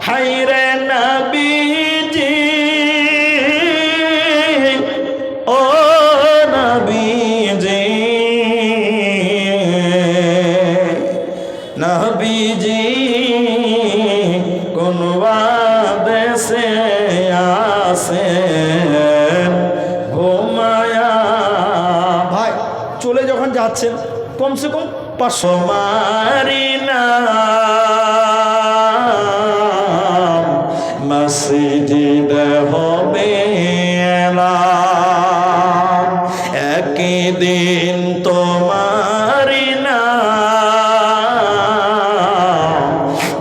হায়রে নবীজি ও নবীজি নবীজি কোন দেশে আসেন ঘুমায়া। ভাই চলে যখন যাচ্ছেন কমসে কম 500 মারি না মসজিদ হবে এলাম, একদিন তোমারি না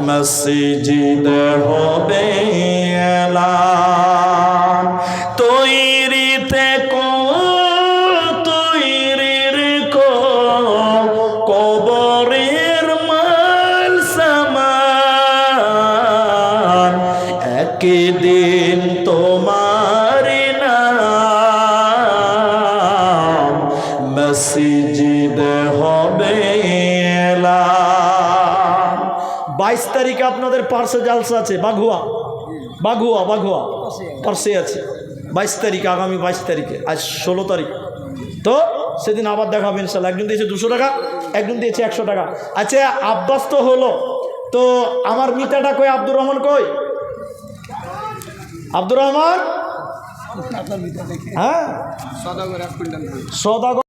মসজিদ হবে এলাম। তৈরিতে কবরের মাল সামান, একদিন তোমার নাম মসজিদ হবে এলাম। 22 তারিখে আপনাদের পার্শ্বে জালসা আছে, বাঘুয়া পার্শ্বে আছে 22 তারিখে, আগামী 22 তারিখে, আজ 16 তারিখ। তো সেদিন আবার দেখাবেন ইনশাল্লাহ। একজন দিয়েছে 200 টাকা, একজন দিয়েছে 100 টাকা। আচ্ছা আব্বাস তো হলো, তো আমার মিতাটা কই? আব্দুর রহমান কই? আব্দুর রহমান, হ্যাঁ সদাগর